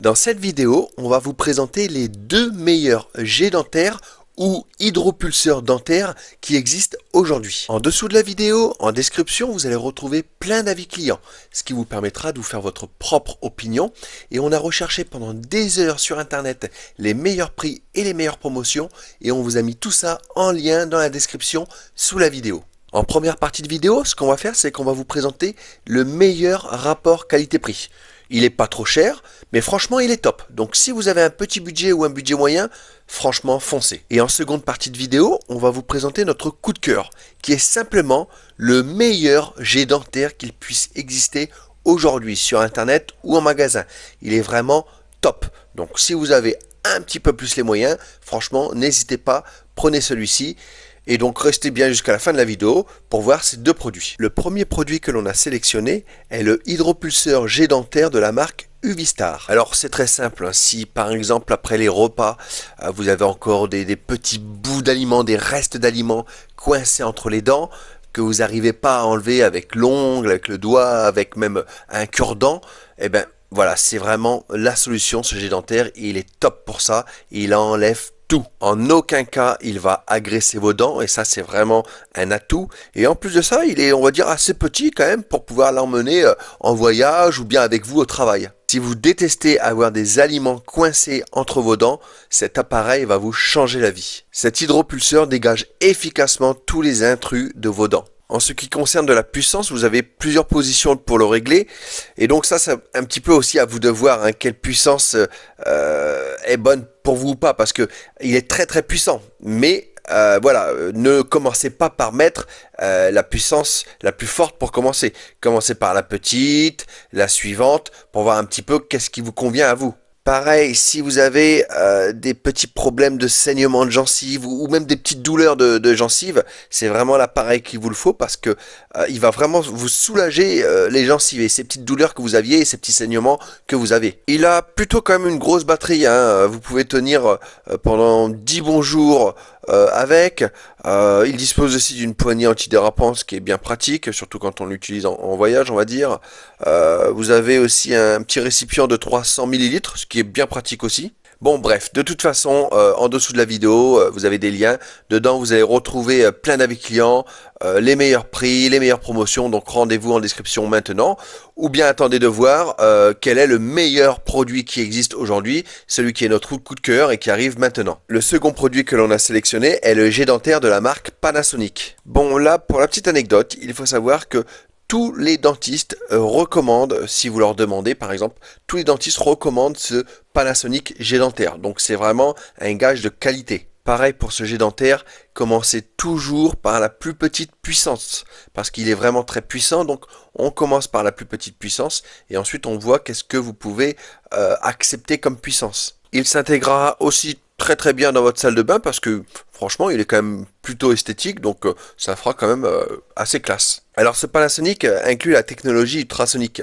Dans cette vidéo, on va vous présenter les deux meilleurs jets dentaires ou hydropulseurs dentaires qui existent aujourd'hui. En dessous de la vidéo, en description, vous allez retrouver plein d'avis clients, ce qui vous permettra de vous faire votre propre opinion. Et on a recherché pendant des heures sur internet les meilleurs prix et les meilleures promotions et on vous a mis tout ça en lien dans la description sous la vidéo. En première partie de vidéo, ce qu'on va faire, c'est qu'on va vous présenter le meilleur rapport qualité-prix. Il est pas trop cher, mais franchement il est top. Donc si vous avez un petit budget ou un budget moyen, franchement foncez. Et en seconde partie de vidéo, on va vous présenter notre coup de cœur, qui est simplement le meilleur jet dentaire qu'il puisse exister aujourd'hui sur internet ou en magasin. Il est vraiment top. Donc si vous avez un petit peu plus les moyens, franchement n'hésitez pas, prenez celui-ci. Et donc restez bien jusqu'à la fin de la vidéo pour voir ces deux produits. Le premier produit que l'on a sélectionné est le hydropulseur jet dentaire de la marque Uvistar. Alors c'est très simple, hein. Si par exemple après les repas, vous avez encore des petits bouts d'aliments, des restes d'aliments coincés entre les dents, que vous n'arrivez pas à enlever avec l'ongle, avec le doigt, avec même un cure-dent, eh ben voilà, c'est vraiment la solution ce jet dentaire et il est top pour ça, il enlève tout. En aucun cas il va agresser vos dents et ça c'est vraiment un atout. Et en plus de ça, il est, on va dire, assez petit quand même pour pouvoir l'emmener en voyage ou bien avec vous au travail. Si vous détestez avoir des aliments coincés entre vos dents, cet appareil va vous changer la vie. Cet hydropulseur dégage efficacement tous les intrus de vos dents. En ce qui concerne de la puissance, vous avez plusieurs positions pour le régler. Et donc ça, c'est un petit peu aussi à vous de voir hein, quelle puissance est bonne pour vous ou pas. Parce que il est très très puissant. Mais voilà, ne commencez pas par mettre la puissance la plus forte pour commencer. Commencez par la petite, la suivante, pour voir un petit peu qu'est-ce qui vous convient à vous. Pareil, si vous avez des petits problèmes de saignement de gencives ou même des petites douleurs de gencives, c'est vraiment l'appareil qu'il vous le faut parce que il va vraiment vous soulager les gencives et ces petites douleurs que vous aviez et ces petits saignements que vous avez. Il a plutôt quand même une grosse batterie, hein. Vous pouvez tenir pendant 10 bons jours avec. Il dispose aussi d'une poignée antidérapante, ce qui est bien pratique, surtout quand on l'utilise en voyage, on va dire. Vous avez aussi un petit récipient de 300 ml, ce qui est bien pratique aussi. Bon bref, de toute façon, en dessous de la vidéo, vous avez des liens. Dedans, vous allez retrouver plein d'avis clients, les meilleurs prix, les meilleures promotions. Donc rendez-vous en description maintenant. Ou bien attendez de voir quel est le meilleur produit qui existe aujourd'hui, celui qui est notre coup de cœur et qui arrive maintenant. Le second produit que l'on a sélectionné est le jet dentaire de la marque Panasonic. Bon là, pour la petite anecdote, il faut savoir que tous les dentistes recommandent, si vous leur demandez par exemple, tous les dentistes recommandent ce Panasonic jet dentaire. Donc c'est vraiment un gage de qualité. Pareil pour ce jet dentaire, commencez toujours par la plus petite puissance parce qu'il est vraiment très puissant. Donc on commence par la plus petite puissance et ensuite on voit qu'est-ce que vous pouvez accepter comme puissance. Il s'intégrera aussi très très bien dans votre salle de bain parce que franchement il est quand même plutôt esthétique, donc ça fera quand même assez classe. Alors ce Panasonic inclut la technologie ultrasonique.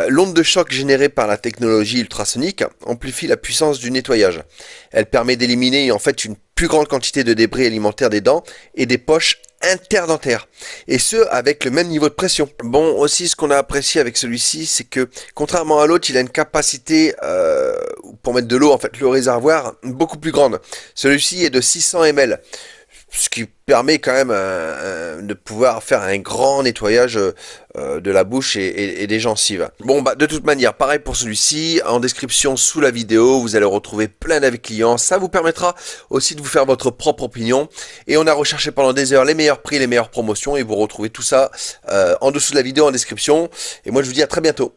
L'onde de choc générée par la technologie ultrasonique amplifie la puissance du nettoyage. Elle permet d'éliminer en fait une plus grande quantité de débris alimentaires des dents et des poches interdentaires, et ce avec le même niveau de pression. Bon, aussi ce qu'on a apprécié avec celui-ci, c'est que contrairement à l'autre, il a une capacité pour mettre de l'eau, en fait le réservoir, beaucoup plus grande. Celui-ci est de 600 ml, ce qui permet quand même de pouvoir faire un grand nettoyage de la bouche et des gencives. Bon bah de toute manière, pareil pour celui-ci, en description sous la vidéo, vous allez retrouver plein d'avis clients, ça vous permettra aussi de vous faire votre propre opinion. Et on a recherché pendant des heures les meilleurs prix, les meilleures promotions et vous retrouvez tout ça en dessous de la vidéo en description. Et moi je vous dis à très bientôt.